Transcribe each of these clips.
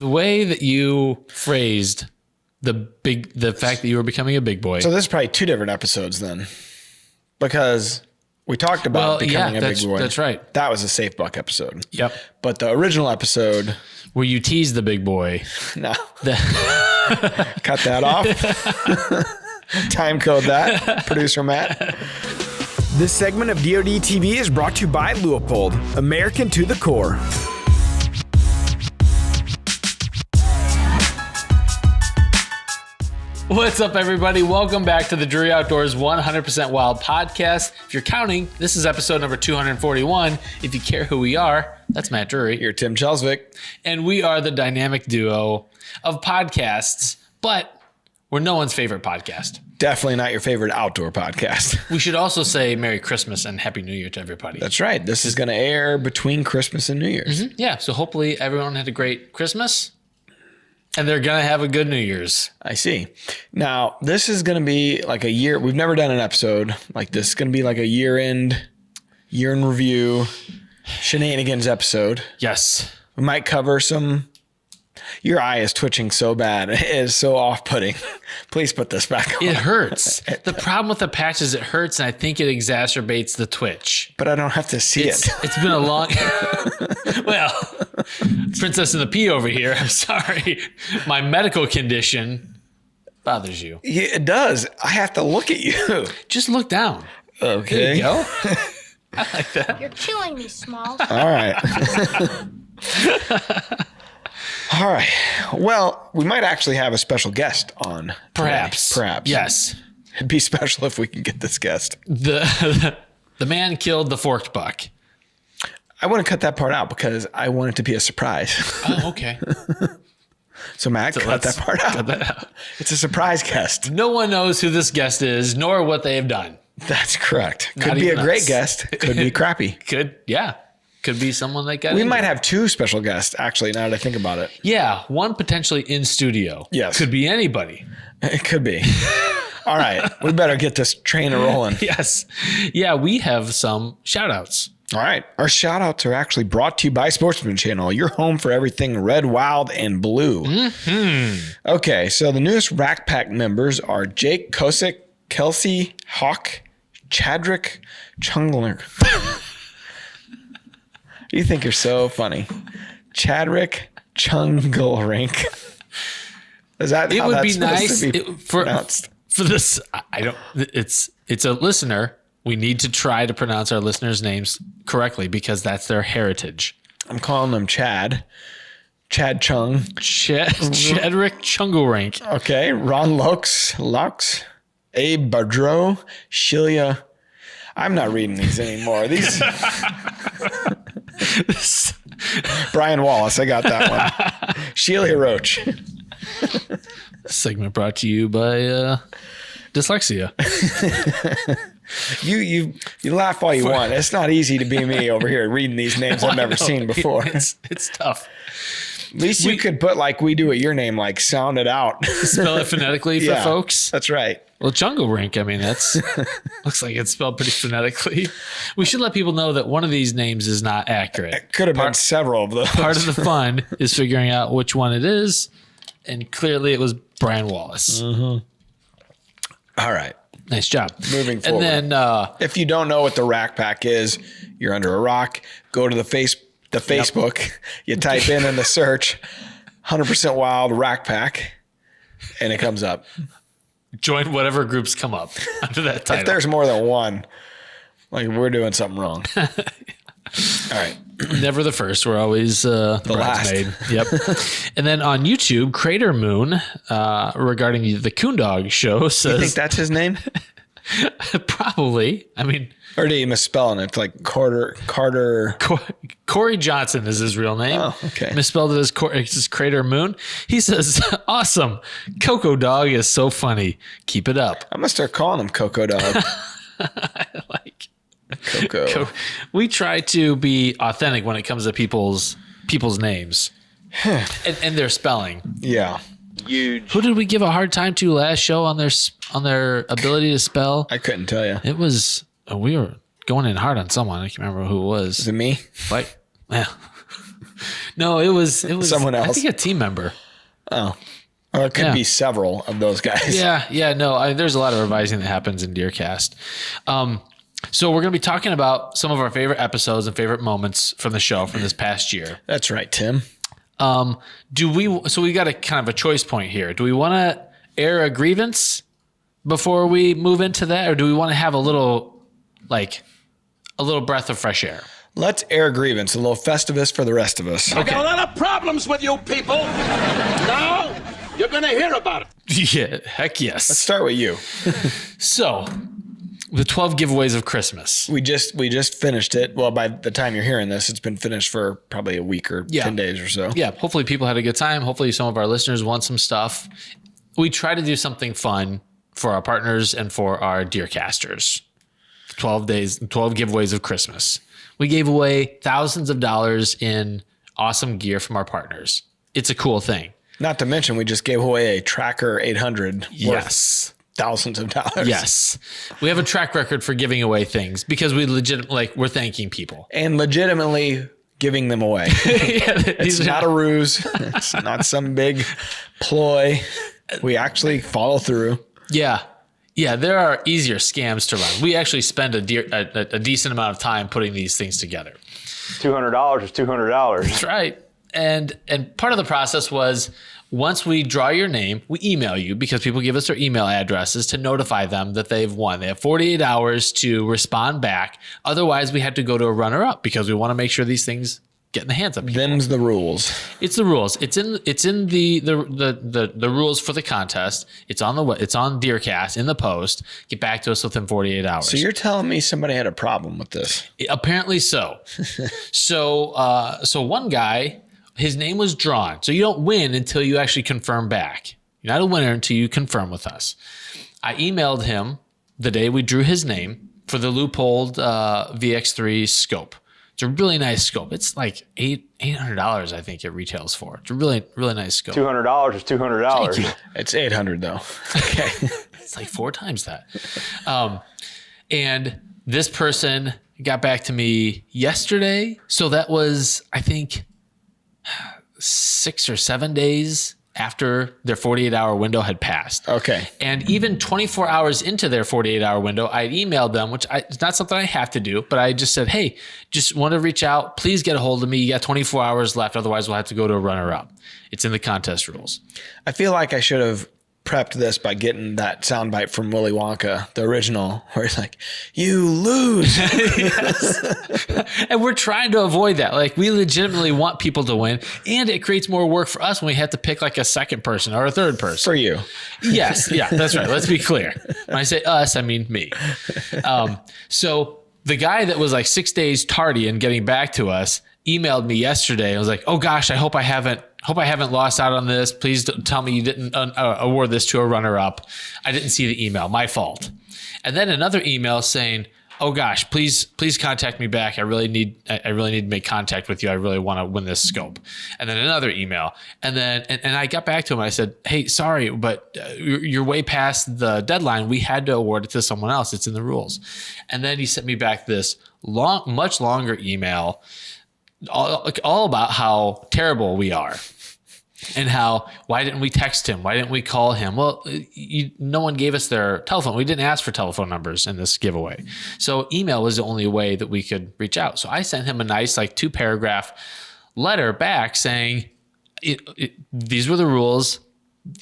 The way that you phrased the fact that you were becoming a big boy. So this is probably 2 different episodes then, because we talked about becoming a big boy. That's right. That was a Safe Buck episode. Yep. But the original episode where you teased the big boy. No. Cut that off. Time code that, producer Matt. This segment of DoD TV is brought to you by Leupold, American to the core. What's up, everybody? Welcome back to the Drury Outdoors 100% Wild podcast. If you're counting, this is episode number 241. If you care who we are, that's Matt Drury. You're Tim Chelsvik. And we are the dynamic duo of podcasts, but we're no one's favorite podcast. Definitely not your favorite outdoor podcast. We should also say Merry Christmas and Happy New Year to everybody. That's right. This is going to air between Christmas and New Year's. Mm-hmm. Yeah, so hopefully everyone had a great Christmas. And they're going to have a good New Year's. I see. Now, this is going to be like a year. We've never done an episode like this. It's going to be like a year in review shenanigans episode. Yes. We might cover some. Your eye is twitching so bad. It is so off-putting. Please put this back on. It hurts. The problem with the patch is it hurts, and I think it exacerbates the twitch. But I don't have to see it. It's been a long... Well, Princess in the Pea over here. I'm sorry. My medical condition bothers you. Yeah, it does. I have to look at you. Just look down. Okay. There you go. I like that. You're killing me, Smalls. All right. All right. Well, we might actually have a special guest on. Perhaps. Today. Perhaps. Yes. It'd be special if we can get this guest. The man killed the forked buck. I want to cut that part out because I want it to be a surprise. Oh, okay. So Matt, cut that part out. Cut that out. It's a surprise guest. No one knows who this guest is, nor what they have done. That's correct. Not Could be a even great us. guest. Could be crappy. Could be someone that got We into might it. have 2 special guests, actually, now that I think about it. Yeah, one potentially in studio. Yes. Could be anybody. It could be. All right. We better get this train rolling. Yes. Yeah, we have some shout outs. All right. Our shout outs are actually brought to you by Sportsman Channel, your home for everything red, wild, and blue. Mm-hmm. Okay. So the newest Rack Pack members are Jake Kosick, Kelsey Hawk, Chadrick Chungler. You think you're so funny. Chadrick Chunglrink. Is that It how would that's be supposed nice to be for pronounced? this. I don't. It's a listener. We need to try to pronounce our listeners' names correctly because that's their heritage. I'm calling them Chad. Chad Chung. Chadrick Chunglrink. Okay. Ron Lux. Abe Badreau. Shelia. I'm not reading these anymore. These. Brian Wallace. I got that one. Shelia Roach. Segment brought to you by dyslexia. You laugh all you want. It's not easy to be me over here reading these names I've never seen before. It's tough. At least you could put like we do at your name, like sound it out. Spell it phonetically for folks. That's right. Well, Chunglrink, I mean, that's looks like it's spelled pretty phonetically. We should let people know that one of these names is not accurate. It could have been several of those. Part of the fun is figuring out which one it is, and clearly it was Brian Wallace. Mm-hmm. All right. Nice job. Moving forward. And then, if you don't know what the Rack Pack is, you're under a rock. Go to the Facebook. You type in the search 100% Wild Rack Pack, and it comes up. join whatever groups come up under that title. If there's more than one, like we're doing something wrong. All right. Never the first. We're always the bridesmaid. Yep. And then on YouTube, Crater Moon, regarding the Coondog show, says... You think that's his name? Probably. I mean... Or did he misspelling it? It's like Carter. Corey Johnson is his real name. Oh, okay. Misspelled it as Crater Moon. He says, awesome. Coco Dog is so funny. Keep it up. I'm going to start calling him Coco Dog. I like Coco. We try to be authentic when it comes to people's names and their spelling. Yeah. Huge. Who did we give a hard time to last show on their ability to spell? I couldn't tell you. It was we were going in hard on someone. I can't remember who it was. Is it me? Like, yeah. No, it was Someone else. I think a team member. Oh. Or it could be several of those guys. Yeah. No, there's a lot of revising that happens in DeerCast. So we're going to be talking about some of our favorite episodes and favorite moments from the show from this past year. That's right, Tim. So we got a kind of a choice point here. Do we want to air a grievance before we move into that? Or do we want to have a little breath of fresh air? Let's air a grievance, a little Festivus for the rest of us. I got a lot of problems with you people. Now you're going to hear about it. Yeah, heck yes. Let's start with you. So, the 12 giveaways of Christmas. We just finished it. Well, by the time you're hearing this, it's been finished for probably a week or 10 days or so. Yeah, hopefully people had a good time. Hopefully some of our listeners want some stuff. We try to do something fun for our partners and for our DeerCasters. 12 giveaways of Christmas. We gave away thousands of dollars in awesome gear from our partners. It's a cool thing. Not to mention, we just gave away a Tracker 800 Yes. thousands of dollars. Yes. We have a track record for giving away things because we're thanking people. And legitimately giving them away. It's not a ruse. It's not some big ploy. We actually follow through. Yeah. Yeah, there are easier scams to run. We actually spend a decent amount of time putting these things together. $200 is $200. That's right. And part of the process was once we draw your name, we email you because people give us their email addresses to notify them that they've won. They have 48 hours to respond back. Otherwise, we had to go to a runner-up because we want to make sure these things get in the hands of people. Them's the rules. It's the rules. It's in the rules for the contest. It's on DeerCast in the post. Get back to us within 48 hours. So you're telling me somebody had a problem with this? Apparently so. So one guy, his name was drawn. So you don't win until you actually confirm back. You're not a winner until you confirm with us. I emailed him the day we drew his name for the loopholed VX3 scope. It's a really nice scope. It's like $800, I think it retails for. It's a really, really nice scope. $200 is $200. Thank you. It's 800 though. Okay. It's like 4 times that. And this person got back to me yesterday. So that was, I think, 6 or 7 days after their 48-hour window had passed. Okay. And even 24 hours into their 48-hour window, I emailed them, it's not something I have to do, but I just said, hey, just want to reach out. Please get a hold of me. You got 24 hours left. Otherwise, we'll have to go to a runner-up. It's in the contest rules. I feel like I should have prepped this by getting that soundbite from Willy Wonka, the original, where he's like, you lose. Yes. And we're trying to avoid that. Like, we legitimately want people to win, and it creates more work for us when we have to pick like a second person or a third person. For you. Yes. Yeah, that's right. Let's be clear. When I say us, I mean me. So the guy that was like 6 days tardy in getting back to us emailed me yesterday. I was like, oh gosh, I hope I haven't lost out on this. Please don't tell me you didn't award this to a runner-up. I didn't see the email. My fault. And then another email saying, oh gosh, please contact me back. I really need to make contact with you. I really want to win this scope. And then another email. And then and I got back to him. I said, hey, sorry, but you're way past the deadline. We had to award it to someone else. It's in the rules. And then he sent me back this much longer email all about how terrible we are and why didn't we text him? Why didn't we call him? Well, no one gave us their telephone. We didn't ask for telephone numbers in this giveaway. So email was the only way that we could reach out. So I sent him a nice 2-paragraph letter back saying, these were the rules.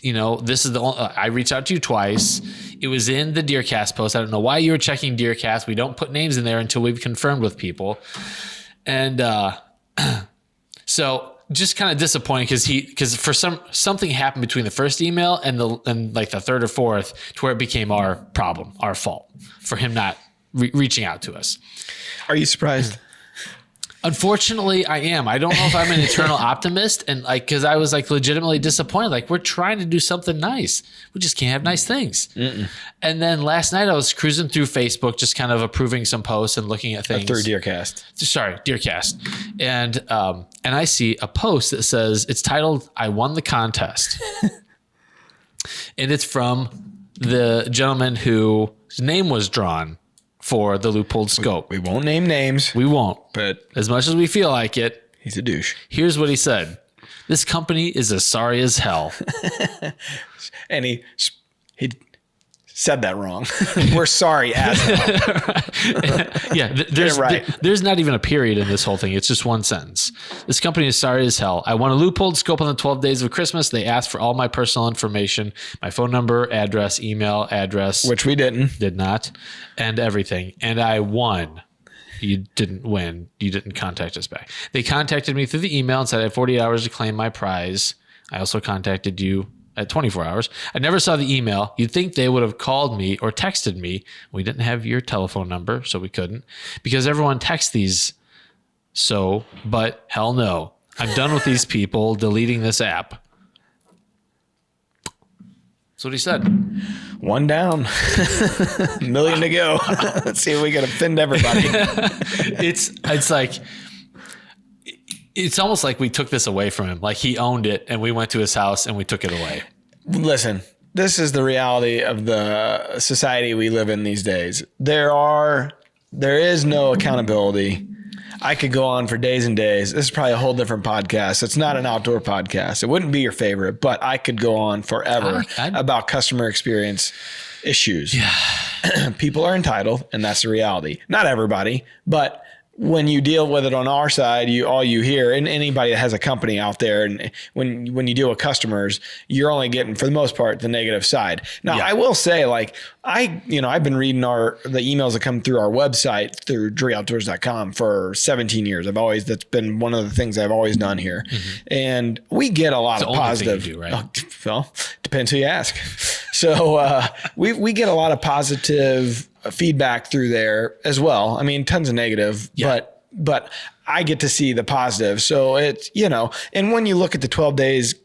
This is I reached out to you twice. It was in the DeerCast post. I don't know why you were checking DeerCast. We don't put names in there until we've confirmed with people. And, so just kind of disappointed because for something happened between the first email and the third or fourth to where it became our problem, our fault for him not reaching out to us. Are you surprised? Unfortunately, I am. I don't know if I'm an eternal optimist, and because I was legitimately disappointed. We're trying to do something nice, we just can't have nice things. Mm-mm. And then last night I was cruising through Facebook, just kind of approving some posts and looking at things. Through DeerCast. Sorry, DeerCast, and I see a post that says it's titled "I won the contest," and it's from the gentleman whose name was drawn for the loopholed scope. We won't name names. We won't. But as much as we feel like it, He's a douche. Here's what he said. This company is as sorry as hell. And he said that wrong. We're sorry as hell. Yeah, there's not even a period in this whole thing. It's just one sentence. This company is sorry as hell. I want a loopholed scope on the 12 days of Christmas. They asked for all my personal information, my phone number, address, email, address. Which we didn't. Did not. And everything. And I won. You didn't win. You didn't contact us back. They contacted me through the email and said I had 48 hours to claim my prize. I also contacted you at 24 hours. I never saw the email. You'd think they would have called me or texted me. We didn't have your telephone number, so we couldn't. Because everyone texts these. So, but hell no. I'm done with these people deleting this app. That's what he said. One down. A million to go. Let's see if we can offend everybody. It's like, it's almost like we took this away from him. Like he owned it and we went to his house and we took it away. Listen, this is the reality of the society we live in these days. There is no accountability. I could go on for days and days. This is probably a whole different podcast. It's not an outdoor podcast. It wouldn't be your favorite, but I could go on forever about customer experience issues. Yeah. People are entitled, and that's the reality. Not everybody, but when you deal with it on our side, all you hear, and anybody that has a company out there, and when you deal with customers, you're only getting, for the most part, the negative side. Now, I will say, like, I've been reading the emails that come through our website through dreeoutdoors.com for 17 years. That's been one of the things I've always done here. Mm-hmm. And we get a lot of positive. Thing you do, right? Well, depends who you ask. So we get a lot of positive feedback through there as well. I mean, tons of negative, but I get to see the positive. So it's, and when you look at the 12 days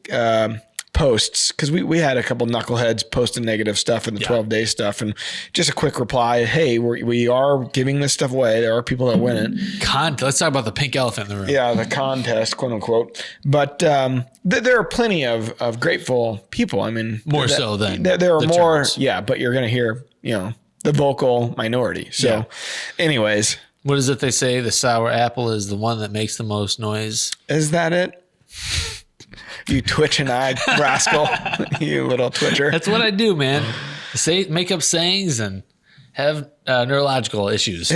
posts, because we had a couple knuckleheads posting negative stuff in the 12 day stuff, and just a quick reply, hey, we are giving this stuff away. There are people that win it. Let's talk about the pink elephant in the room. Yeah, the contest, quote unquote. But there are plenty of grateful people. I mean, more so than there are the more. Germans. Yeah, but you're going to hear, the vocal minority. So anyways. What is it they say? The sour apple is the one that makes the most noise. Is that it? You twitching-eyed rascal. You little twitcher. That's what I do, man. Make up sayings and have neurological issues.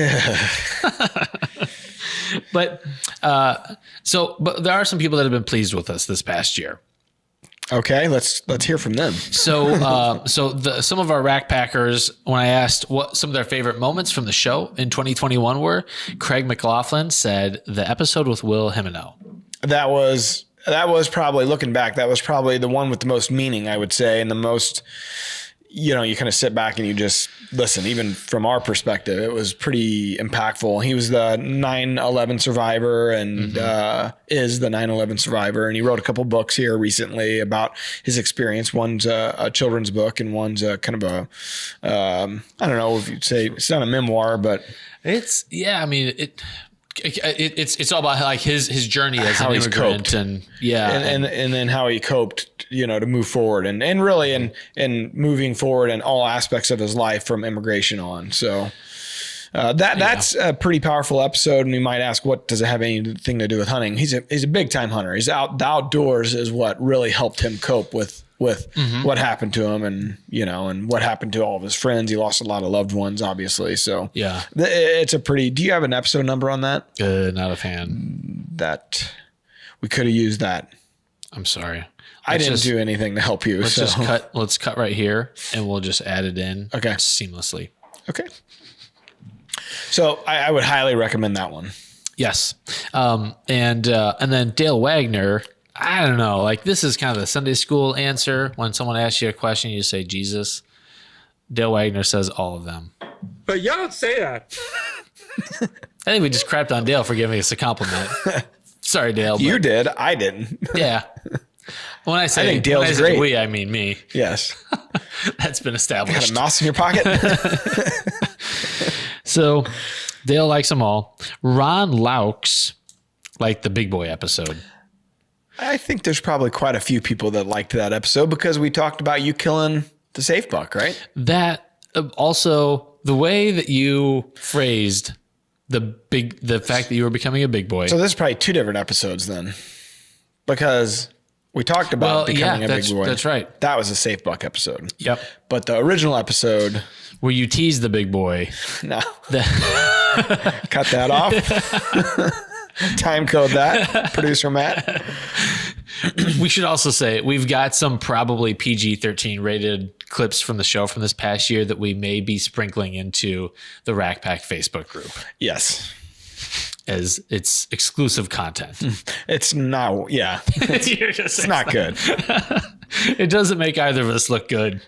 But there are some people that have been pleased with us this past year. Okay, let's hear from them. So some of our rack packers, when I asked what some of their favorite moments from the show in 2021 were, Craig McLaughlin said the episode with Will Himeno. That was probably, looking back, that was probably the one with the most meaning, I would say, and the most, you kind of sit back and you just listen. Even from our perspective, it was pretty impactful. He was the 9/11 survivor and is the 9/11 survivor. And he wrote a couple books here recently about his experience. One's a children's book and one's a kind of a, I don't know if you'd say it's not a memoir, but it's all about like his journey as an immigrant and then how he coped, to move forward and really and moving forward in all aspects of his life from immigration on. So that's a pretty powerful episode. And you might ask, what does it have anything to do with hunting? He's a big time hunter. He's the outdoors is what really helped him cope with what happened to him and what happened to all of his friends. He lost a lot of loved ones, obviously. So it's do you have an episode number on that? Not a fan. That we could have used that. I'm sorry. I didn't do anything to help you. Let's cut right here and we'll just add it in seamlessly. Okay. So I would highly recommend that one. Yes. And then Dale Wagner, I don't know, like this is kind of the Sunday school answer. When someone asks you a question, you say Jesus. Dale Wagner says all of them. But you don't say that. I think we just crapped on Dale for giving us a compliment. Sorry, Dale. You did. I didn't. Yeah. When I think Dale's great. We, I mean me. Yes. That's been established. Got a mouse in your pocket? So Dale likes them all. Ron Laux liked the Big Boy episode. I think there's probably quite a few people that liked that episode because we talked about you killing the safe buck, right? That also the way that you phrased the fact that you were becoming a big boy. So this is probably 2 different episodes then, because we talked about becoming a big boy. That's right. That was a Safe Buck episode. Yep. But the original episode, Where you tease the big boy. no, cut that off. Time code that, producer Matt. We should also say we've got some probably PG-13 rated clips from the show from this past year that we may be sprinkling into the Rack Pack Facebook group Yes. as it's exclusive content. It's not, yeah. It's not good. It doesn't make either of us look good.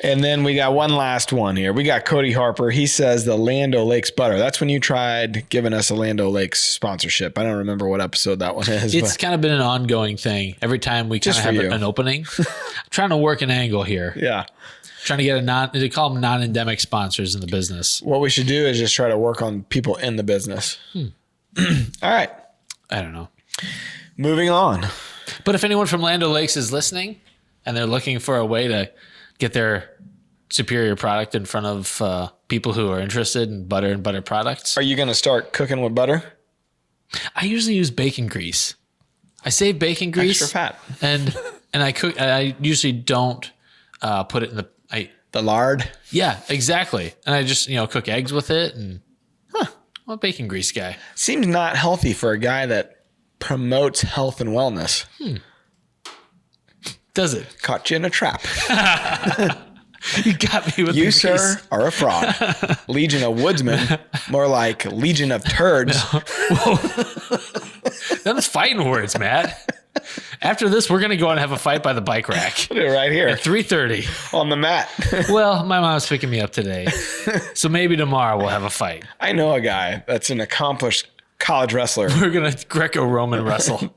And then we got one last one here. We got Cody Harper. He says the Land O'Lakes butter. That's when you tried giving us a Land O'Lakes sponsorship. I don't remember what episode that one is. It's kind of been an ongoing thing. Every time we kind of have an opening, I'm trying to work an angle here. Yeah. Trying to get they call them non-endemic sponsors in the business. What we should do is just try to work on people in the business. All right. I don't know. Moving on. But if anyone from Land O'Lakes is listening and they're looking for a way to get their superior product in front of people who are interested in butter and butter products. Are you going to start cooking with butter? I usually use bacon grease. I save bacon grease. Extra fat. And I usually don't put it in the lard? Yeah, exactly. And I just, cook eggs with it and I'm a bacon grease guy. Seems not healthy for a guy that promotes health and wellness. Does it? Caught you in a trap. You got me with You, the sir, grease. are a fraud. Legion of Woodsmen, more like Legion of Turds. Them's fighting words, Matt. After this, we're going to go and have a fight by the bike rack. Put it right here At 3:30. on the mat. Well, my mom's picking me up today. So maybe tomorrow we'll have a fight. I know a guy that's an accomplished college wrestler. We're going to Greco-Roman wrestle.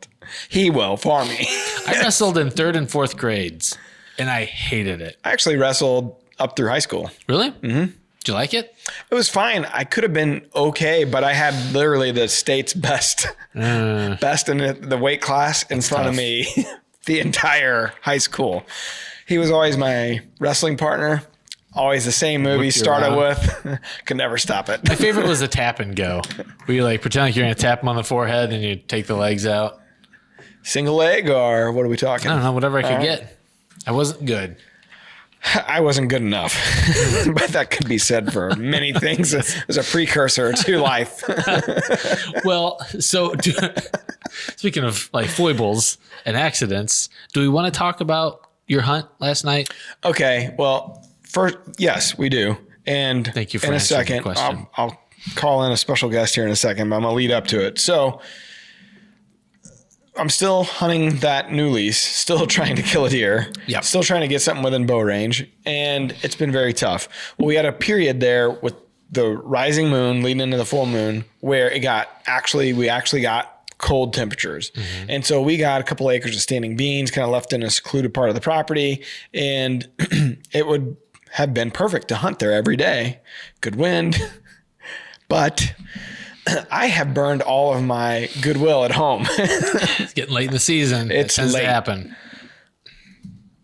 He will for me. I wrestled in 3rd and 4th grades, and I hated it. I actually wrestled up through high school. Really? Mm-hmm. Did you like it? It was fine. I could have been okay, but I had literally the state's best in the weight class in front of me the entire high school. He was always my wrestling partner. Always the same movie started with. Could never stop it. My favorite was the tap and go. Where you pretend like you're going to tap him on the forehead and you take the legs out. Single leg or what are we talking? I don't know, whatever I could get. I wasn't good. I wasn't good enough, but that could be said for many things. It was a precursor to life. Well, so speaking of foibles and accidents, do we want to talk about your hunt last night? Okay. Well, first, yes, we do. And thank you for in a answering second, the question. I'll call in a special guest here in a second, but I'm going to lead up to it. So I'm still hunting that new lease, still trying to kill a deer, still trying to get something within bow range, and it's been very tough. Well, we had a period there with the rising moon leading into the full moon where we actually got cold temperatures. Mm-hmm. And so we got a couple acres of standing beans kind of left in a secluded part of the property, and it would have been perfect to hunt there every day. Good wind, but I have burned all of my goodwill at home. It's getting late in the season. It's it tends late. to happen.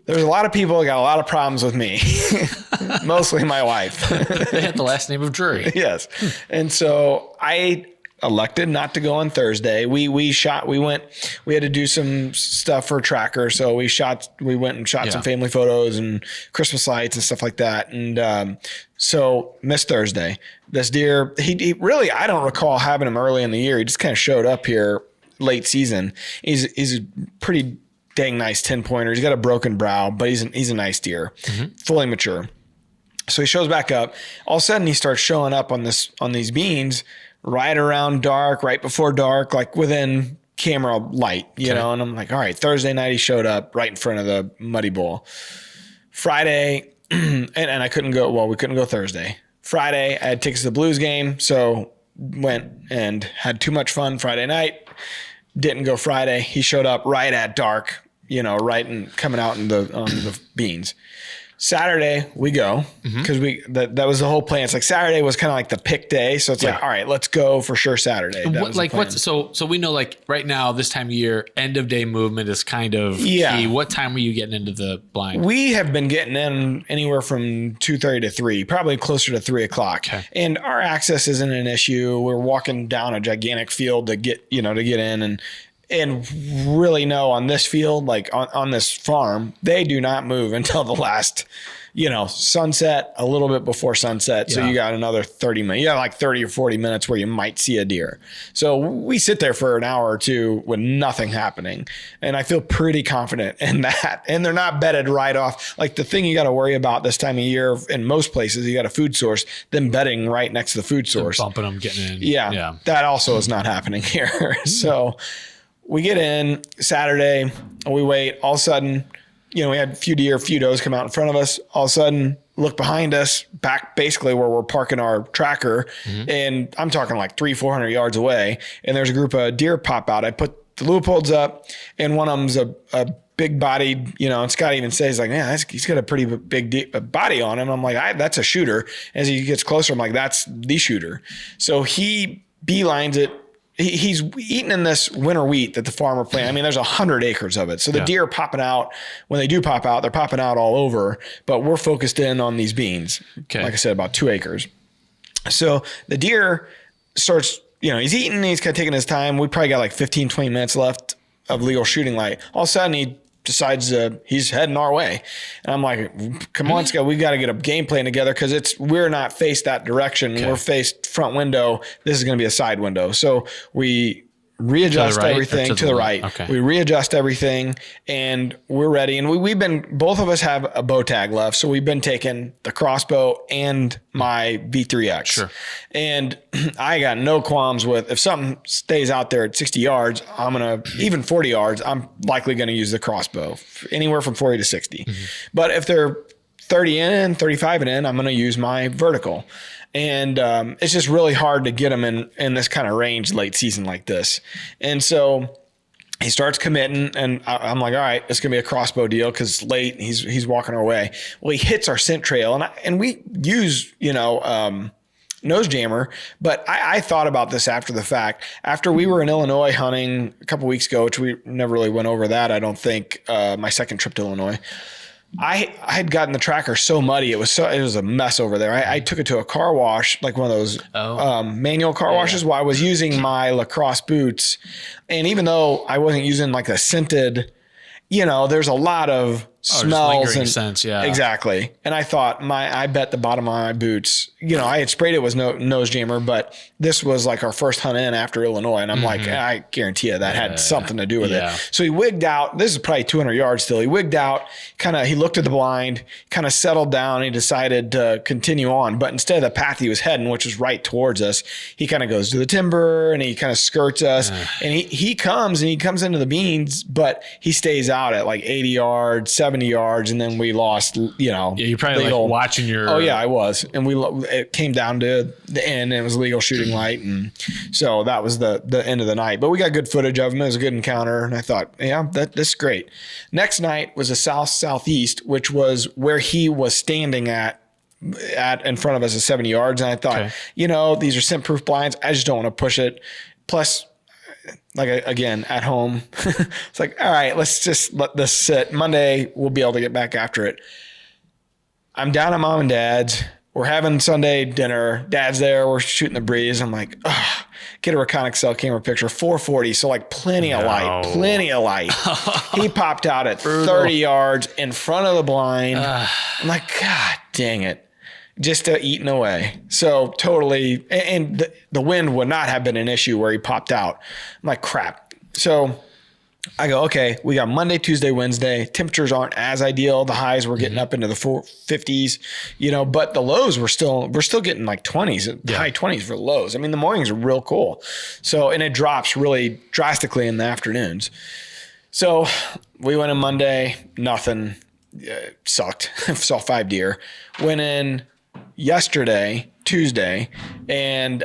There's a lot of people that got a lot of problems with me, mostly my wife. They had the last name of Drury. Yes. And so I elected not to go on Thursday. We had to do some stuff for Tracker. So we went and shot some family photos and Christmas lights and stuff like that. And so missed Thursday. This deer, he really, I don't recall having him early in the year. He just kind of showed up here late season. He's a pretty dang nice 10-pointer. He's got a broken brow, but he's a nice deer, fully mature. So he shows back up. All of a sudden he starts showing up on these beans right around dark, right before dark, like within camera light, you know? And I'm like, all right, Thursday night he showed up right in front of the muddy bowl. Friday, and I couldn't go, we couldn't go Thursday. Friday, I had tickets to the Blues game, so went and had too much fun Friday night. Didn't go Friday. He showed up right at dark, right and coming out on the beans. Saturday we go because that was the whole plan. It's like Saturday was kind of like the pick day. So it's like, all right, let's go for sure Saturday. So we know like right now, this time of year, end of day movement is kind of key. What time were you getting into the blind? We have been getting in anywhere from 2:30 to 3, probably closer to 3 o'clock. Okay. And our access isn't an issue. We're walking down a gigantic field to get in and really know on this field, like on this farm, they do not move until the last, sunset, a little bit before sunset. So you got another 30 minutes. You got like 30 or 40 minutes where you might see a deer. So we sit there for an hour or two with nothing happening. And I feel pretty confident in that. And they're not bedded right off. Like the thing you got to worry about this time of year in most places, you got a food source, them bedding right next to the food source. Bumping them, getting in. Yeah. That also is not happening here. So we get in Saturday and we wait. All of a sudden, we had a few deer, a few does come out in front of us. All of a sudden, look behind us, back basically where we're parking our tracker. And I'm talking like 300-400 yards away. And there's a group of deer pop out. I put the Leopolds up and one of them's a big bodied, and Scott even says like, man, he's got a pretty big body on him. I'm like, that's a shooter. As he gets closer, I'm like, that's the shooter. So he beelines it. He's eating in this winter wheat that the farmer planted. I mean, there's 100 acres of it. So the deer are popping out. When they do pop out, they're popping out all over. But we're focused in on these beans. Okay. Like I said, about 2 acres. So the deer starts, he's eating. He's kind of taking his time. We probably got like 15, 20 minutes left of legal shooting light. All of a sudden, he decides he's heading our way. And I'm like, come on, Scott, we got to get a game plan together because we're not faced that direction. Okay. We're faced front window. This is going to be a side window. So we readjust everything to the right. Okay. We readjust everything and we're ready. And both of us have a bow tag left. So we've been taking the crossbow and my V3X. Sure. And I got no qualms with if something stays out there at 60 yards, even 40 yards, I'm likely going to use the crossbow anywhere from 40 to 60. But if they're 30 in, 35 and in, I'm going to use my vertical. And it's just really hard to get them in this kind of range late season like this. And so he starts committing and I'm like, all right, it's going to be a crossbow deal because it's late. He's walking our way. Well, he hits our scent trail and we use, nose jammer. But I thought about this after the fact. After we were in Illinois hunting a couple weeks ago, which we never really went over that, I don't think, my second trip to Illinois. I had gotten the tracker so muddy. It was a mess over there. I took it to a car wash, like one of those manual car washes while I was using my lacrosse boots. And even though I wasn't using like a scented, there's a lot of smells and scents. Yeah, exactly. And I thought I bet the bottom of my boots, I had sprayed it with nose jammer, but this was like our first hunt in after Illinois. And I'm like, I guarantee you that had something to do with it. So he wigged out. This is probably 200 yards still. He wigged out, he looked at the blind, kind of settled down. And he decided to continue on. But instead of the path he was heading, which was right towards us, he kind of goes to the timber and he kind of skirts us. And he comes into the beans, but he stays out at like 80 yards, 70 yards. And then we lost, you're probably like watching your. Oh yeah, I was. And it came down to the end and it was legal shooting light. And so that was the end of the night, but we got good footage of him. It was a good encounter. And I thought, this is great. Next night was a southeast, which was where he was standing at in front of us at 70 yards. And I thought, these are scent proof blinds. I just don't want to push it. Plus, like again, at home, it's like, all right, let's just let this sit. Monday, we'll be able to get back after it. I'm down at mom and dad's. We're having Sunday dinner. Dad's there. We're shooting the breeze. I'm like, get a recounting cell camera picture, 440. So like plenty of light. He popped out at 30 yards in front of the blind. I'm like, God dang it. Just eating away. So totally. And the wind would not have been an issue where he popped out. I'm like, crap. So I go, okay, we got Monday, Tuesday, Wednesday. Temperatures aren't as ideal. The highs were getting up into the 50s, but the lows we're still getting like 20s, high 20s for the lows. I mean, the mornings are real cool. So, and it drops really drastically in the afternoons. So we went in Monday, nothing, sucked. Saw 5 deer. Went in yesterday, Tuesday, and,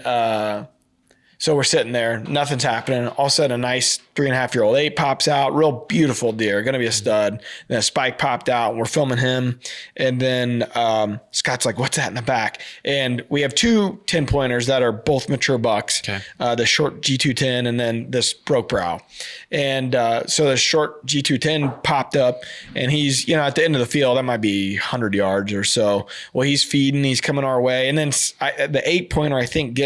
so we're sitting there, nothing's happening. All of a sudden, a nice 3.5-year-old 8 pops out. Real beautiful deer. Going to be a stud. Then a spike popped out. And we're filming him. And then Scott's like, what's that in the back? And we have 2 10-pointers that are both mature bucks. Okay. The short G210 and then this broke brow. And so the short G210 popped up, and he's, at the end of the field, that might be 100 yards or so. Well, he's feeding, he's coming our way. And then the 8-pointer, I think,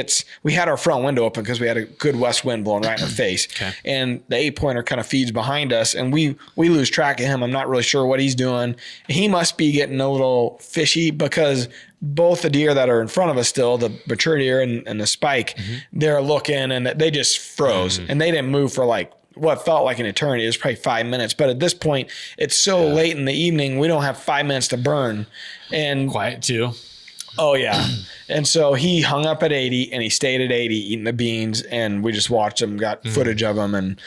we had our front window open because we had a good west wind blowing right in our face. Okay. And the 8-pointer kind of feeds behind us, and we lose track of him. I'm not really sure what he's doing. He must be getting a little fishy because both the deer that are in front of us still, the mature deer and the spike, they're looking, and they just froze. And they didn't move for like what felt like an eternity. It was probably 5 minutes. But at this point, it's so late in the evening, we don't have 5 minutes to burn. And Quiet too. oh, yeah. And so he hung up at 80, and he stayed at 80 eating the beans, and we just watched him, got footage of him, and,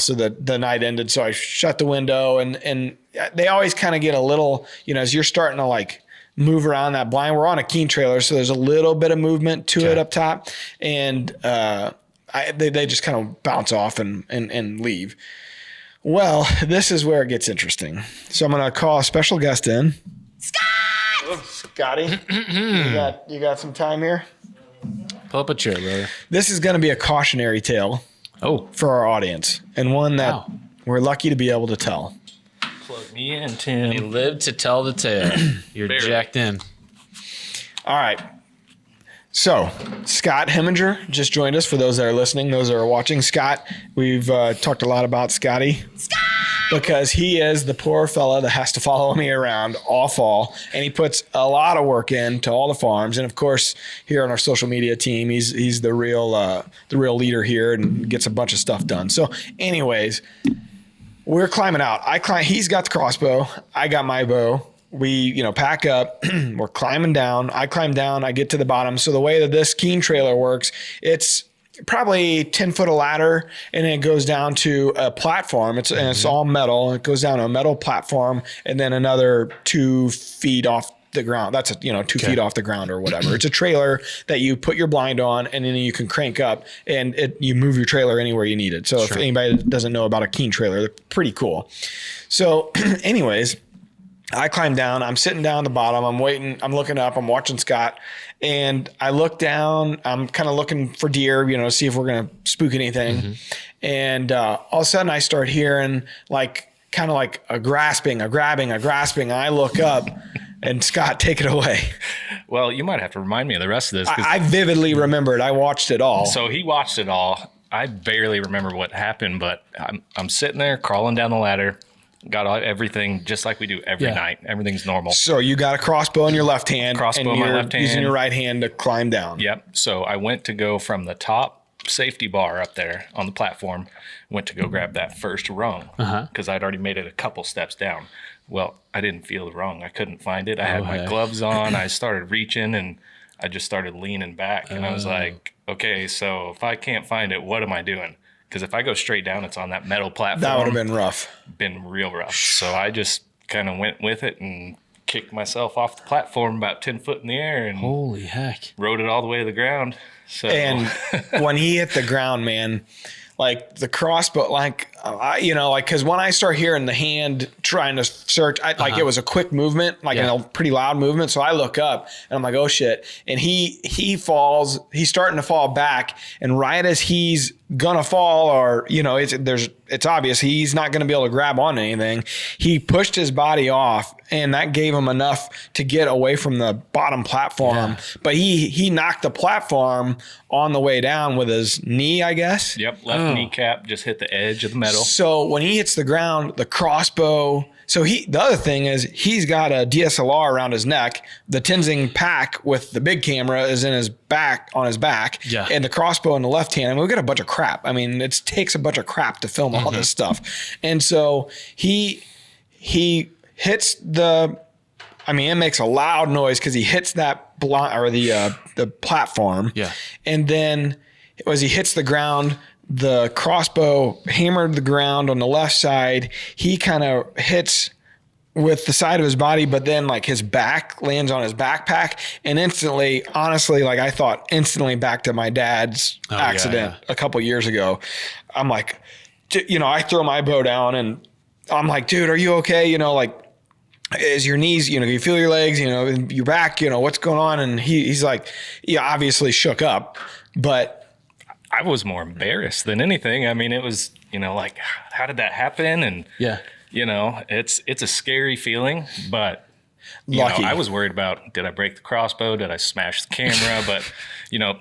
so the night ended. So I shut the window, and they always kind of get a little, as you're starting to like move around that blind. We're on a Keen trailer, so there's a little bit of movement to it up top, and they just kind of bounce off and leave. Well, this is where it gets interesting. So I'm going to call a special guest in. Scotty, you got some time here? Pull up a chair, brother. This is going to be a cautionary tale for our audience, and one that we're lucky to be able to tell. Plug me in, Tim. You live to tell the tale. You're jacked in. All right. So, Scott Heminger just joined us. For those that are listening, those that are watching, Scott, we've talked a lot about Scotty. Scott! Because he is the poor fella that has to follow me around all fall, and he puts a lot of work into all the farms. And of course, here on our social media team, he's the real leader here and gets a bunch of stuff done. So, anyways, we're climbing out. He's got the crossbow. I got my bow. We, pack up, we're climbing down. I climb down, I get to the bottom. So the way that this Keen trailer works, it's probably 10 foot of ladder, and then it goes down to a platform. It's all metal. It goes down to a metal platform, and then another 2 feet off the ground. That's 2 feet off the ground or whatever. It's a trailer that you put your blind on, and then you can crank up, and you move your trailer anywhere you need it. So if anybody doesn't know about a Keen trailer, they're pretty cool. So anyways, I climb down. I'm sitting down at the bottom. I'm waiting. I'm looking up. I'm watching Scott. And I look down. I'm kind of looking for deer, to see if we're going to spook anything. And all of a sudden, I start hearing kind of like a grasping, a grabbing, a grasping. I look up, and Scott, take it away. Well, you might have to remind me of the rest of this. I vividly remember it. I watched it all. So he watched it all. I barely remember what happened, but I'm sitting there crawling down the ladder. Got everything just like we do every night. Everything's normal. So you got a crossbow in your left hand. Crossbow in my left hand. Using your right hand to climb down. Yep. So I went to go from the top safety bar up there on the platform, went to go grab that first rung because I'd already made it a couple steps down. Well, I didn't feel the rung. I couldn't find it. I had my gloves on. I started reaching, and I just started leaning back. And I was like, okay, so if I can't find it, what am I doing? Because if I go straight down, it's on that metal platform. That would have been rough. Been real rough. So I just kind of went with it and kicked myself off the platform about 10 foot in the air and holy heck, rode it all the way to the ground. So and when he hit the ground, man, like the crossbow, because when I start hearing the hand trying to search, it was a quick movement, a pretty loud movement. So I look up and I'm like, oh shit. And he falls, he's starting to fall back. And right as he's gonna fall, or, it's obvious he's not going to be able to grab on anything. He pushed his body off, and that gave him enough to get away from the bottom platform. But he knocked the platform on the way down with his knee, I guess. Yep, left kneecap just hit the edge of the metal. So when he hits the ground, the crossbow. So the other thing is he's got a DSLR around his neck. The Tenzing pack with the big camera is on his back, and the crossbow in the left hand. I mean, we've got a bunch of crap. I mean, it takes a bunch of crap to film all this stuff. And so he hits it makes a loud noise because he hits that the platform. Yeah. And then as he hits the ground, the crossbow hammered the ground on the left side. He kind of hits with the side of his body, but then his back lands on his backpack, and instantly, honestly, I thought instantly back to my dad's accident a couple years ago. I'm like, I throw my bow down and I'm like, dude, are you okay? Like, is your knees, you feel your legs, your back, what's going on? And he's like, obviously shook up, but I was more embarrassed than anything. I mean, it was, like, how did that happen? And it's a scary feeling, but lucky. I was worried about, did I break the crossbow? Did I smash the camera? But,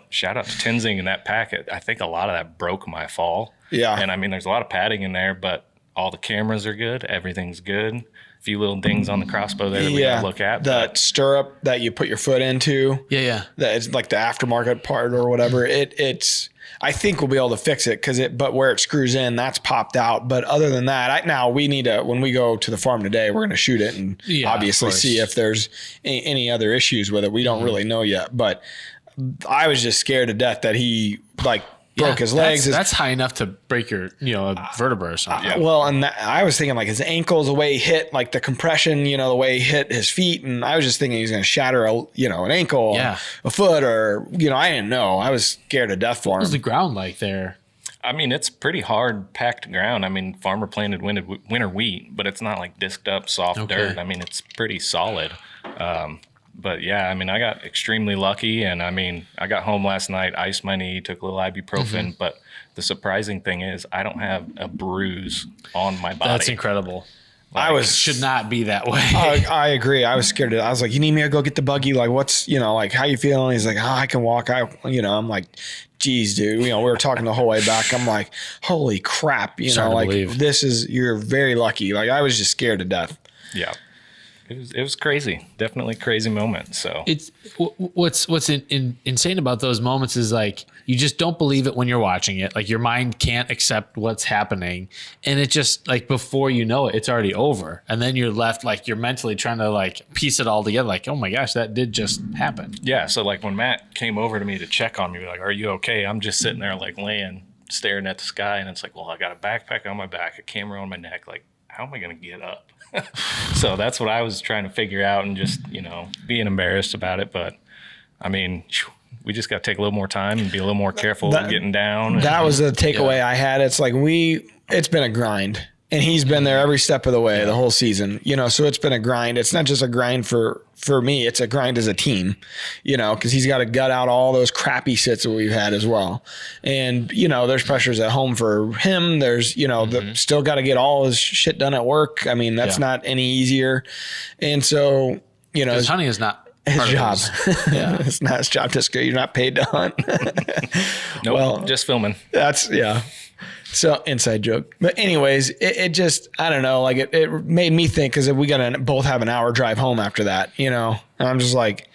shout out to Tenzing and that packet. I think a lot of that broke my fall. Yeah. And I mean, there's a lot of padding in there, but all the cameras are good. Everything's good. A few little dings on the crossbow there that we gotta look at. The stirrup that you put your foot into. Yeah. That it's like the aftermarket part or whatever. It's I think we'll be able to fix it but where it screws in, that's popped out. But other than that, now we need to, when we go to the farm today, we're going to shoot it and obviously see if there's any other issues with it. We don't really know yet, but I was just scared to death that he broke his legs. That's high enough to break your, a vertebra or something. Well, and I was thinking like his ankles, the way he hit, like the compression, the way he hit his feet. And I was just thinking he was going to shatter an ankle, a foot, or, I didn't know. I was scared to death for him. What was the ground like there? I mean, it's pretty hard packed ground. I mean, farmer planted winter wheat, but it's not like disked up soft dirt. I mean, it's pretty solid. But yeah, I mean, I got extremely lucky, and I mean, I got home last night, iced my knee, took a little ibuprofen, but the surprising thing is I don't have a bruise on my body. That's incredible. Should not be that way. I agree. I was scared. I was like, you need me to go get the buggy? Like, what's, like, how you feeling? He's like, I can walk. I'm like, geez, dude, we were talking the whole way back. I'm like, holy crap. You're very lucky. Like, I was just scared to death. Yeah. It was crazy, definitely crazy moment. So it's what's insane about those moments is like you just don't believe it when you're watching it. Like your mind can't accept what's happening, and it just like before you know it, it's already over, and then you're left like you're mentally trying to like piece it all together. Like, oh my gosh, that did just happen. Yeah. So like when Matt came over to me to check on me, like, are you okay? I'm just sitting there like laying, staring at the sky, and it's like, well, I got a backpack on my back, a camera on my neck. Like, how am I gonna get up? So that's what I was trying to figure out and just, being embarrassed about it. But I mean, we just got to take a little more time and be a little more careful getting down. That was the takeaway I had. It's like it's been a grind, and he's been there every step of the way, the whole season, so it's been a grind. It's not just a grind for me. It's a grind as a team, because he's got to gut out all those crappy sits that we've had as well. And, there's pressures at home for him. There's, still got to get all his shit done at work. I mean, that's not any easier. And so, because hunting is not his job. Yeah. It's not his job. You're not paid to hunt. Nope, well, just filming. So inside joke. But anyways, it just, I don't know, like it made me think, because we got to both have an hour drive home after that, and I'm just like,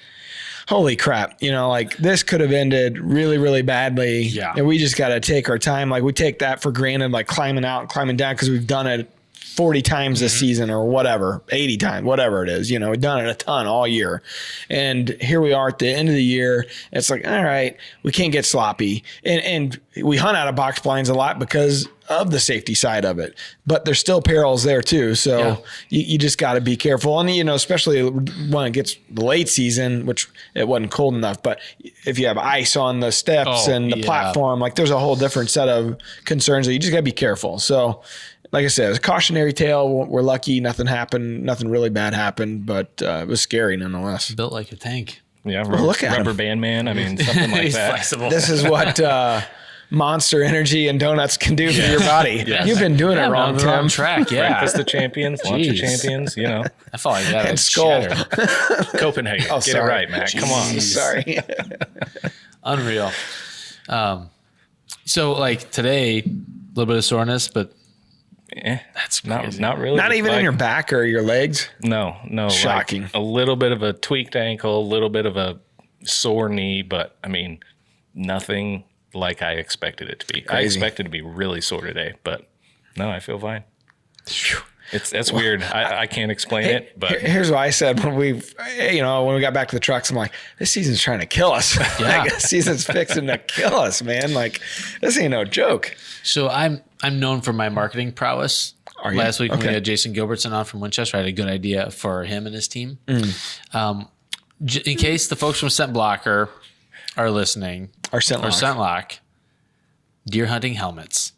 holy crap, like this could have ended really, really badly. Yeah. And we just got to take our time. Like we take that for granted, like climbing out and climbing down, because we've done it 40 times this season or whatever, 80 times, whatever it is, we've done it a ton all year. And here we are at the end of the year. It's like, all right, we can't get sloppy. And we hunt out of box blinds a lot because of the safety side of it, but there's still perils there too. So you just got to be careful. And, especially when it gets the late season, which it wasn't cold enough, but if you have ice on the steps and the platform, like there's a whole different set of concerns that you just got to be careful. So, like I said, it was a cautionary tale. We're lucky. Nothing happened. Nothing really bad happened, but it was scary nonetheless. Built like a tank. Yeah. Look at rubber him. band man. I mean, something like He's that. flexible. This is what Monster Energy and donuts can do for your body. Yes. You've been doing it wrong, on the wrong Tim. track. Yeah. Breakfast of champions, lunch of champions, I felt like that. And Skull. Copenhagen. Get it right, Matt. Come on. Sorry. Unreal. So like today, a little bit of soreness, but That's not really. Not even in your back or your legs? No. Shocking. Like a little bit of a tweaked ankle, a little bit of a sore knee, but I mean, nothing like I expected it to be. Crazy. I expected to be really sore today, but no, I feel fine. That's weird. I can't explain it, but here's what I said when we got back to the trucks. I'm like, this season's trying to kill us. Yeah. Like, this season's fixing to kill us, man. Like, this ain't no joke. So I'm known for my marketing prowess. Are you? Last week when Okay. we had Jason Gilbertson on from Winchester, I had a good idea for him and his team. In case the folks from Scent Blocker are listening, Or Scent Lock. Scent Lock, deer hunting helmets.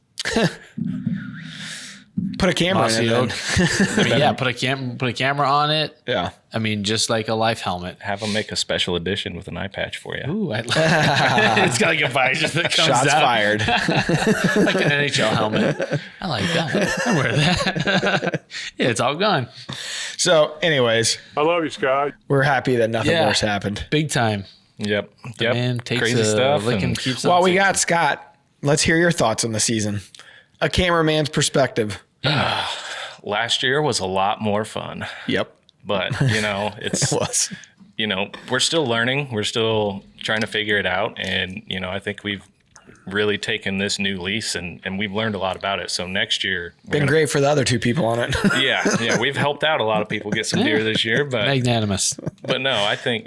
Put a camera in it. Mossy then. oak. I mean, yeah, put a camera on it. Yeah. I mean, just like a life helmet. Have them make a special edition with an eye patch for you. Ooh, it's got like a visor that comes Shots out. fired. Like an NHL helmet. I like that. I wear that. Yeah, it's all gone. So, anyways, I love you, Scott. we're happy that nothing Yeah. worse happened. Big time. Yep. The Yep. man takes Crazy a stuff. lick and And keeps on Well, we ticking. got Scott. Let's hear your thoughts on the season. A cameraman's perspective. last year was a lot more fun, Yep. but it's, It was. we're still learning. We're still trying to figure it out. And, I think we've really taken this new lease and we've learned a lot about it. So next year, Been great for the other two people on it. Yeah, we've helped out a lot of people get some deer this year, but Magnanimous. no, I think,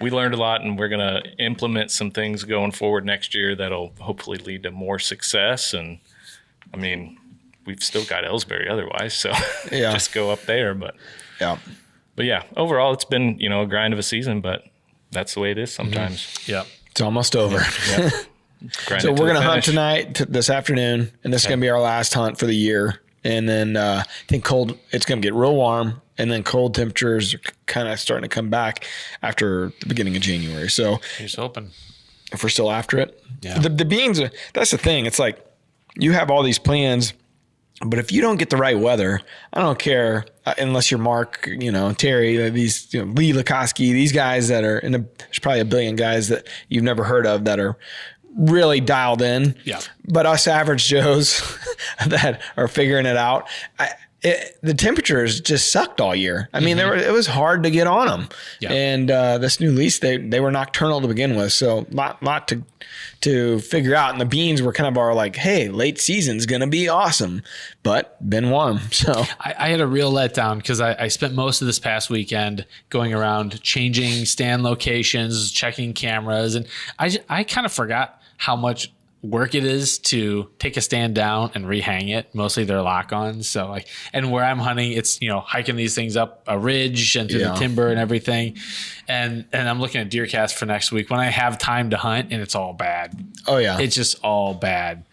we learned a lot and we're going to implement some things going forward next year that'll hopefully lead to more success. And I mean, we've still got Ellsbury otherwise, so Yeah. just go up there. But Yeah. yeah, overall it's been, a grind of a season, but that's the way it is sometimes. Yep. It's almost over. Yeah. Grind So it to we're the going to hunt finish. tonight, this afternoon, and this is going to be our last hunt for the year. And then I think it's going to get real warm, and then cold temperatures are kind of starting to come back after the beginning of January. So Here's hoping. if we're still after it, Yeah. the beans, that's the thing. It's like you have all these plans, but if you don't get the right weather, I don't care unless you're Mark, Terry, these, Lee Lukoski, these guys that are there's probably a billion guys that you've never heard of that are really dialed in. Yeah. But us average Joes that are figuring it out, the temperatures just sucked all year. I mean, it was hard to get on them. Yeah. And this new lease, they were nocturnal to begin with, so lot to figure out. And the beans were kind of our like, hey, late season's gonna be awesome, but been warm. So I had a real letdown because I spent most of this past weekend going around changing stand locations, checking cameras, and I kind of forgot how much work it is to take a stand down and rehang it. Mostly they're lock-ons. So and where I'm hunting, it's, hiking these things up a ridge and through the timber and everything. And I'm looking at DeerCast for next week when I have time to hunt and it's all bad. oh yeah, It's just all bad.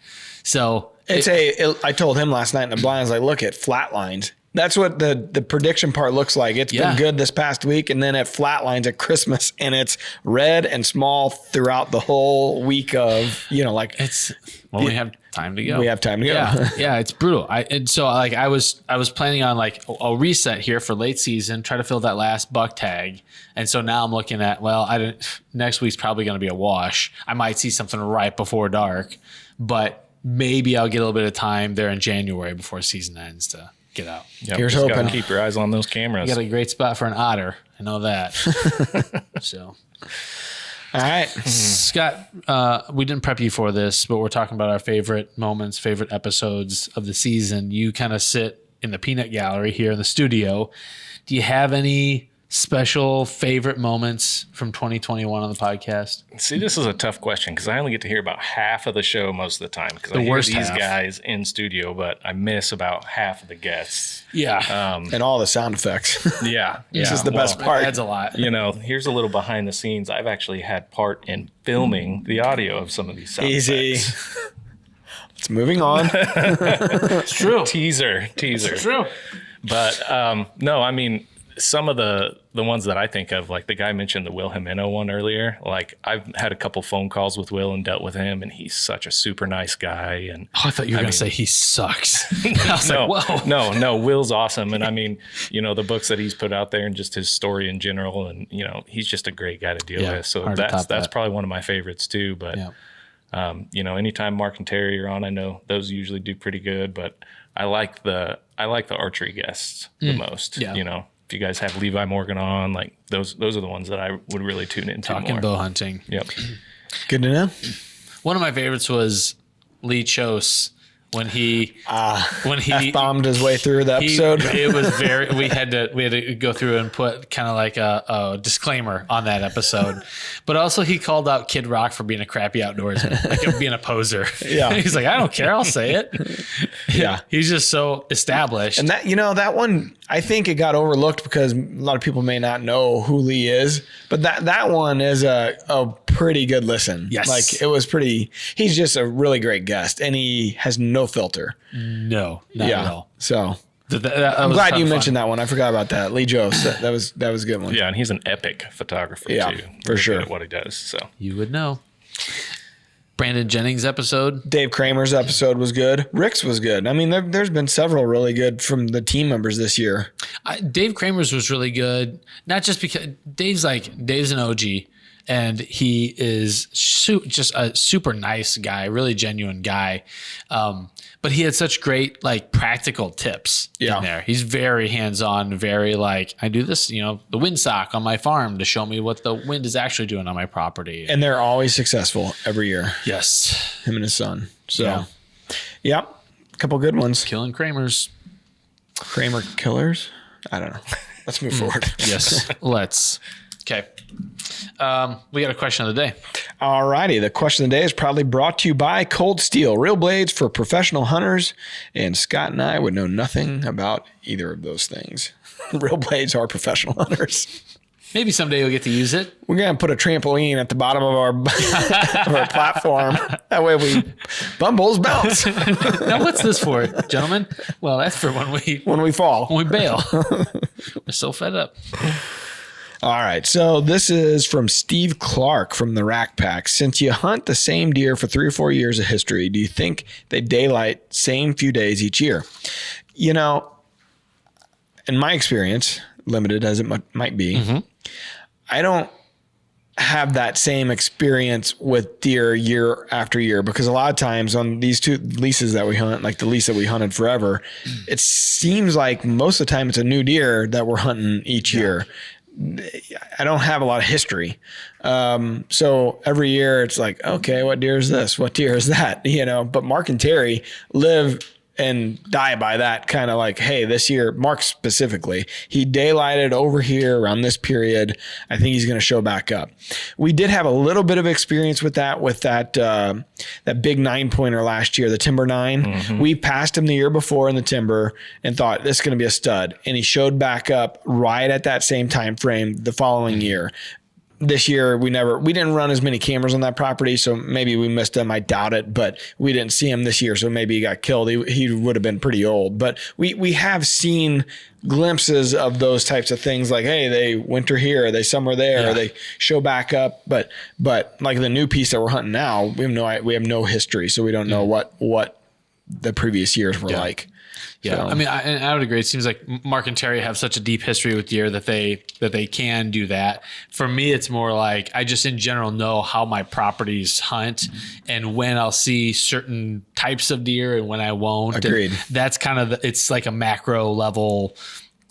So I told him last night in the blinds, like, look at flat lines. That's what the prediction part looks like. It's Yeah. been good this past week, and then it flatlines at Christmas, and it's red and small throughout the whole week of, it's when we have time to go. we have time to go. Yeah, it's brutal. I was planning on like a reset here for late season, try to fill that last buck tag, and so now I'm looking at next week's probably going to be a wash. I might see something right before dark, but maybe I'll get a little bit of time there in January before season ends to get out. Yep, Here's just gotta hoping. keep your eyes on those cameras. I got a great spot for an otter. I know that. So. All right. Scott, we didn't prep you for this, but we're talking about our favorite moments, favorite episodes of the season. You kind of sit in the peanut gallery here in the studio. Do you have any special favorite moments from 2021 on the podcast? See, this is a tough question because I only get to hear about half of the show most of the time because I The hear worst these half. guys in studio, but I miss about half of the guests. Yeah. And all the sound effects. Yeah. This is the best That part. adds a lot. Here's a little behind the scenes. I've actually had part in filming the audio of some of these sound Easy. effects. It's moving on. It's true. Teaser. It's true. But no, I mean, some of the ones that I think of, like the guy mentioned the Will Jimeno one earlier. Like I've had a couple phone calls with Will and dealt with him, and he's such a super nice guy. And Oh, I thought you were going to say he sucks. I was no, like, whoa. no, Will's awesome. And I mean, the books that he's put out there and just his story in general. And, he's just a great guy to deal Yeah, with. So hard to top that's that. probably one of my favorites too. But, Yeah. anytime Mark and Terry are on, I know those usually do pretty good, but I like the archery guests the most, Yeah. If you guys have Levi Morgan on, like those are the ones that I would really tune into Talking more. bow hunting. Yep. Good to know. One of my favorites was Lee Chose when he F-bombed his way through the episode. It was very. We had to go through and put kind of like a disclaimer on that episode, but also he called out Kid Rock for being a crappy outdoorsman, like being a poser. Yeah. He's like, I don't care, I'll say it. Yeah. He's just so established. And that one, I think it got overlooked because a lot of people may not know who Lee is, but that one is a pretty good listen. Yes. Like it was pretty, he's just a really great guest and he has no filter. No, not at all. So That I'm was glad ton you of fun. mentioned that one. I forgot about that. Lee Jost. That was a good one. Yeah, and he's an epic photographer Yeah, too. for Really sure. good at what he does. So You would know. Brandon Jennings episode. Dave Kramer's episode was good. Rick's was good. I mean, there's been several really good from the team members this year. Dave Kramer's was really good. Not just because Dave's an OG and he is just a super nice guy, really genuine guy. But he had such great like practical tips in there. He's very hands-on, very like, I do this, the windsock on my farm to show me what the wind is actually doing on my property. And they're always successful every year. Yes. Him and his son. So, yeah. A couple good ones. Killing Kramer's. Kramer killers? I don't know. Let's move forward. Yes. Let's. Okay. We got a question of the day. All righty. The question of the day is proudly brought to you by Cold Steel, real blades for professional hunters. And Scott and I would know nothing about either of those things. Real blades are professional hunters. Maybe someday you'll get to use it. We're going to put a trampoline at the bottom of our, of our platform. That way we bumbles bounce Now, what's this for, gentlemen? Well, that's for when when we fall. we bail. We're so fed up. All right. So this is from Steve Clark from the Rack Pack. Since you hunt the same deer for 3 or 4 years of history, do you think they daylight same few days each year? In my experience, limited as it might be, I don't have that same experience with deer year after year because a lot of times on these 2 leases that we hunt, like the lease that we hunted forever, it seems like most of the time it's a new deer that we're hunting each year. I don't have a lot of history. So every year it's like, okay, what deer is this? What deer is that? But Mark and Terry live and die by that kind of like, hey, this year, Mark specifically, he daylighted over here around this period. I think he's going to show back up. We did have a little bit of experience with that that big 9-pointer last year, the Timber 9. Mm-hmm. We passed him the year before in the Timber and thought this is going to be a stud. And he showed back up right at that same time frame the following year. This year, we didn't run as many cameras on that property, so maybe we missed him. I doubt it, but we didn't see him this year, so maybe he got killed. He would have been pretty old. But we have seen glimpses of those types of things like, hey, they winter here, they summer there, or they show back up. But like the new piece that we're hunting now, we have no history, so we don't know what the previous years were like. Yeah, So. I mean, I would agree. It seems like Mark and Terry have such a deep history with deer that they can do that. For me, it's more like I just in general know how my properties hunt and when I'll see certain types of deer and when I won't. Agreed. And that's kind of it's like a macro level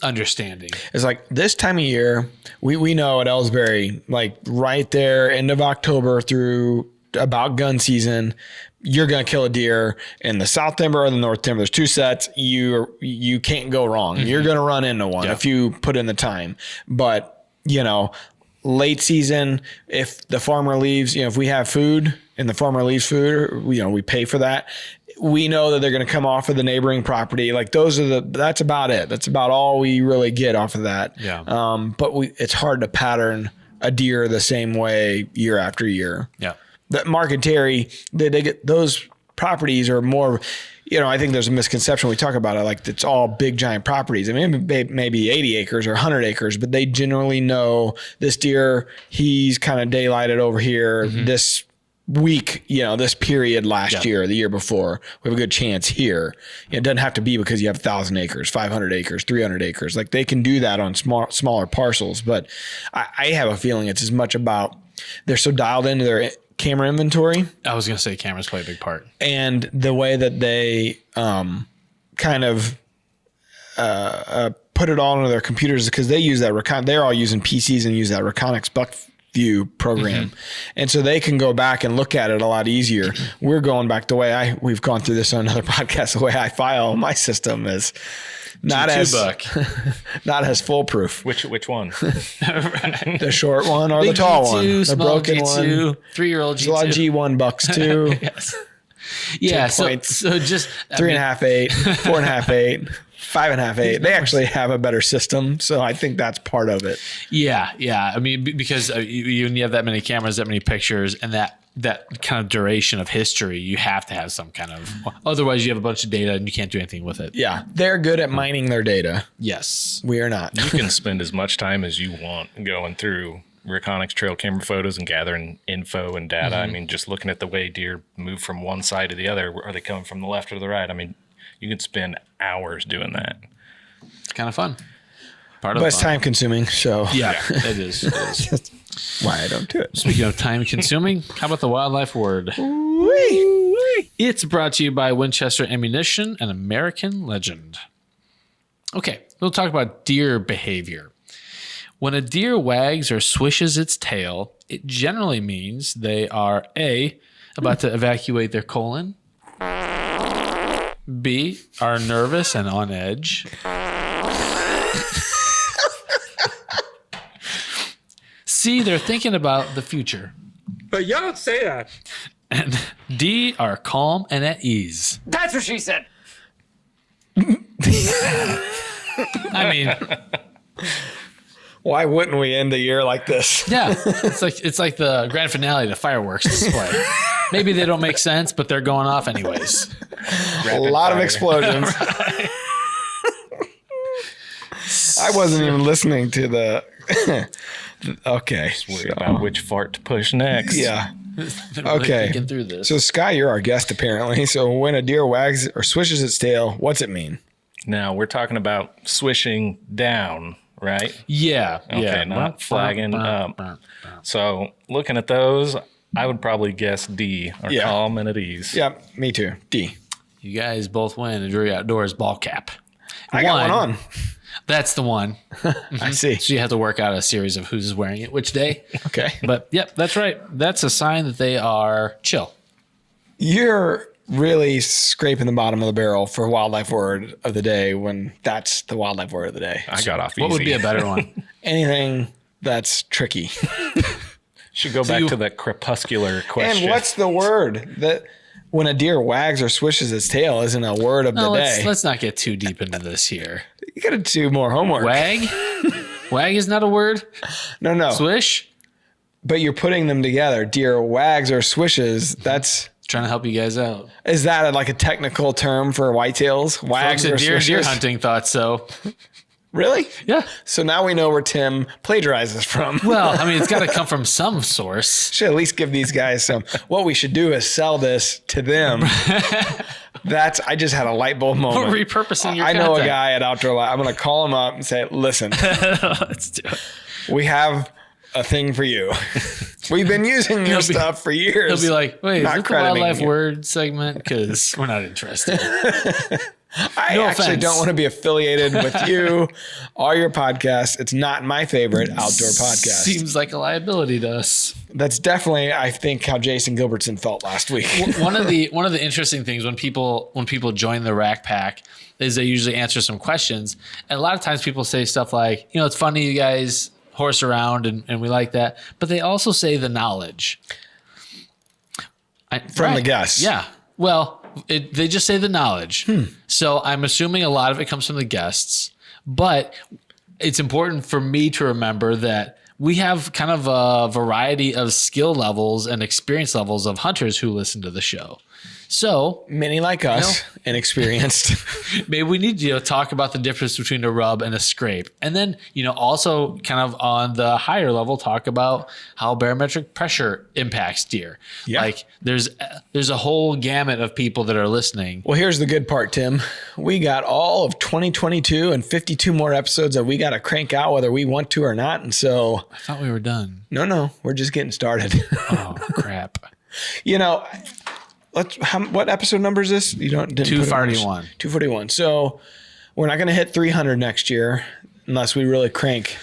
understanding. It's like this time of year, we know at Ellsbury, like right there, end of October through about gun season, you're going to kill a deer in the South Timber or the North Timber. There's 2 sets. You can't go wrong. Mm-hmm. You're going to run into one if you put in the time. But, late season, if the farmer leaves, if we have food and the farmer leaves food, we pay for that. We know that they're going to come off of the neighboring property. Like that's about it. That's about all we really get off of that. Yeah. But it's hard to pattern a deer the same way year after year. Yeah. That Mark and Terry, they get those properties are more, I think there's a misconception. We talk about it like it's all big giant properties. I mean, maybe 80 acres or 100 acres, but they generally know this deer, he's kind of daylighted over here this week, this period last year, the year before. We have a good chance here. It doesn't have to be because you have 1,000 acres, 500 acres, 300 acres. Like they can do that on smaller parcels, but I have a feeling it's as much about they're so dialed into their camera inventory. I was going to say cameras play a big part. And the way that they kind of put it all into their computers because they use that they're all using PCs and use that Reconics Buckview program. Mm-hmm. And so they can go back and look at it a lot easier. We're going back the way we've gone through this on another podcast. The way I file my system is not as foolproof. Which one? The short one or the tall G2, one? The small broken G2, one. 3-year-old There's a lot of G2. G1 bucks too. Yes. Yeah. So just 3.5, 8, 4.5, 8, 5.5, 8. They actually have a better system, so I think that's part of it. Yeah. I mean, because when you have that many cameras, that many pictures, and that kind of duration of history, you have to have some kind of. Otherwise, you have a bunch of data and you can't do anything with it. Yeah, they're good at mining their data. Yes, We are not. You can spend as much time as you want going through recounting trail camera photos and gathering info and data. I mean, just looking at the way deer move from one side to the other. Are they coming from the left or the right? I mean, you can spend hours doing that. it's kind of fun. Part But of the it's fun. time consuming, so Yeah, it is. that's why I don't do it. Speaking of time consuming, how about the wildlife word? It's brought to you by Winchester Ammunition, an American legend. Okay, we'll talk about deer behavior. When a deer wags or swishes its tail, it generally means they are A, about to evacuate their colon, B, are nervous and on edge, C, they're thinking about the future, But you don't say that. and D, are calm and at ease. That's what she said. I mean, Why wouldn't we end the year like this? yeah, it's like the grand finale to fireworks display. Maybe they don't make sense, but they're going off anyways. A lot of explosions. I wasn't even listening to the. Okay. Worried about which fart to push next. Yeah. They're really Okay. thinking through this. So Sky, you're our guest apparently. So when a deer wags or swishes its tail, what's it mean? Now we're talking about swishing down, right? Yeah. Okay, yeah. not flagging up. So looking at those, I would probably guess D, or Yeah. calm and at ease. Yep, me too. D. You guys both win a Drury Outdoors ball cap. I got one on. That's the one. I see. So you have to work out a series of who's wearing it which day. Okay. But yep, that's right. That's a sign that they are chill. You're really scraping the bottom of the barrel for wildlife word of the day when that's the wildlife word of the day. I got off easy. What would be a better one? Anything that's tricky. Should go back to that crepuscular question. And what's the word that when a deer wags or swishes its tail isn't a word of No, the day? let's not get too deep into this here. You got to do more homework. Wag? Wag is not a word? No. Swish? But you're putting them together. Deer wags or swishes. Trying to help you guys out. Is that like a technical term for whitetails? Wags Folks or at deer swishes? hunting thought so. Really? Yeah. So now we know where Tim plagiarizes from. Well, I mean, it's got to come from some source. Should at least give these guys some. What we should do is sell this to them. I just had a light bulb moment. Repurposing your I know a content. guy at Outdoor Lab. I'm going to call him up and say, listen, Let's do it. we have a thing for you. We've been using your stuff for years. He'll be like, wait, is Not it the crediting wildlife you. word segment? Because we're not interested. I No actually offense. don't want to be affiliated with you or your podcast. It's not my favorite outdoor podcast. Seems like a liability to us. That's definitely, I think, how Jason Gilbertson felt last week. One of the interesting things when people join the Rack Pack is they usually answer some questions, and a lot of times people say stuff like, it's funny you guys horse around and we like that, but they also say the knowledge From the guests. Yeah. Well, they just say the knowledge. So I'm assuming a lot of it comes from the guests, but it's important for me to remember that we have kind of a variety of skill levels and experience levels of hunters who listen to the show. So Many like us, inexperienced. maybe we need to talk about the difference between a rub and a scrape. And then, also kind of on the higher level, talk about how barometric pressure impacts deer. Yeah. Like there's a whole gamut of people that are listening. Well, here's the good part, Tim. We got all of 2022 and 52 more episodes that we got to crank out whether we want to or not. And so, I thought we were done. no, we're just getting started. Oh, crap. What episode number is this? You didn't put it on 241. 241. So we're not going to hit 300 next year unless we really crank.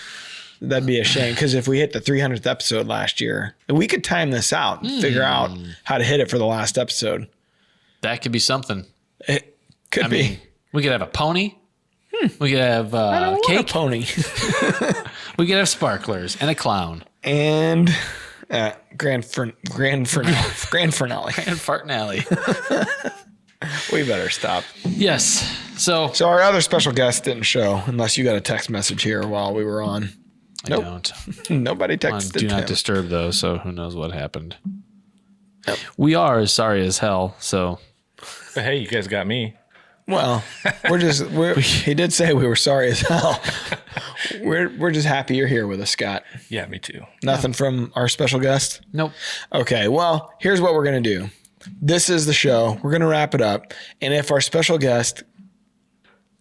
That'd be a shame because if we hit the 300th episode last year, we could time this out and figure out how to hit it for the last episode. That could be something. It could be. mean, we could have a pony. We could have I don't want a cake. pony. We could have sparklers and a clown. And grand finale. And Fartnally. We better stop. Yes. So our other special guest didn't show, unless you got a text message here while we were on. I don't. Nobody On texted Do Not him. Disturb, though, so who knows what happened. We are as sorry as hell, so... But hey, you guys got me. Well, he did say we were sorry as hell. We're just happy you're here with us, Scott. Yeah, me too. Nothing from our special guest? Nope. Okay, well, here's what we're going to do. This is the show. We're going to wrap it up. And if our special guest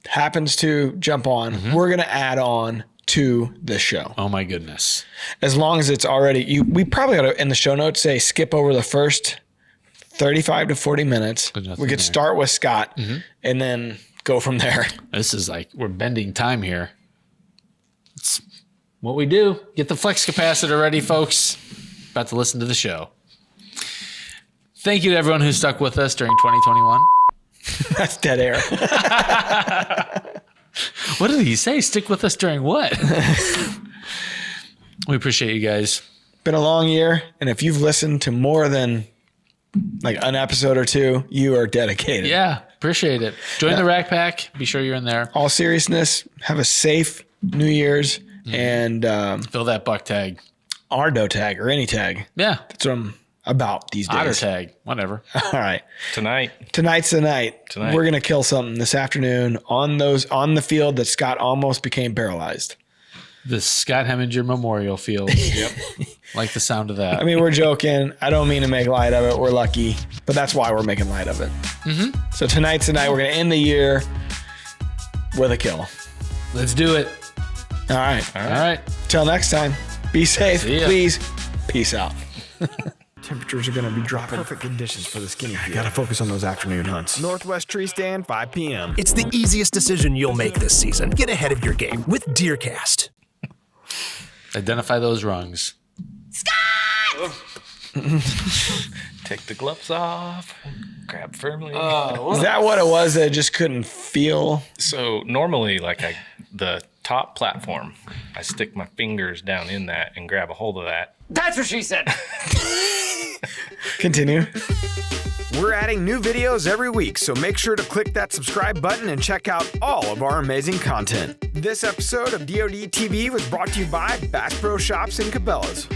happens to jump on, we're going to add on to the show. Oh, my goodness. As long as it's already... we probably ought to, in the show notes, say skip over the first 35 to 40 minutes. We could there. start with Scott and then go from there. This is like we're bending time here. It's what we do. Get the flex capacitor ready, folks. About to listen to the show. Thank you to everyone who stuck with us during 2021. That's dead air. What did he say? Stick with us during what? We appreciate you guys. Been a long year, and if you've listened to more than like an episode or two, you are dedicated. Yeah, appreciate it. Join the Rack Pack. Be sure you're in there. All seriousness, have a safe New Year's and Fill that buck tag. Ardo tag or any tag. Yeah. That's what I'm about these days. Otter tag. Whatever. All right. Tonight's the night. We're going to kill something this afternoon on the field that Scott almost became paralyzed. The Scott Heminger Memorial Field. Yep. Like the sound of that. I mean, we're joking. I don't mean to make light of it. We're lucky, but that's why we're making light of it. So tonight's the night. We're going to end the year with a kill. Let's do it. All right. All right. Till next time, be safe. See ya. Please. Peace out. Temperatures are going to be dropping. Perfect conditions for the skinny field. Got to focus on those afternoon hunts. Northwest Tree Stand, 5 p.m. It's the easiest decision you'll make this season. Get ahead of your game with DeerCast. Identify those rungs. Take the gloves off. Grab firmly. Is that what it was that I just couldn't feel? So normally, the top platform, I stick my fingers down in that and grab a hold of that. That's what she said. Continue. We're adding new videos every week, so make sure to click that subscribe button and check out all of our amazing content. This episode of DoD TV was brought to you by Bass Pro Shops in Cabela's.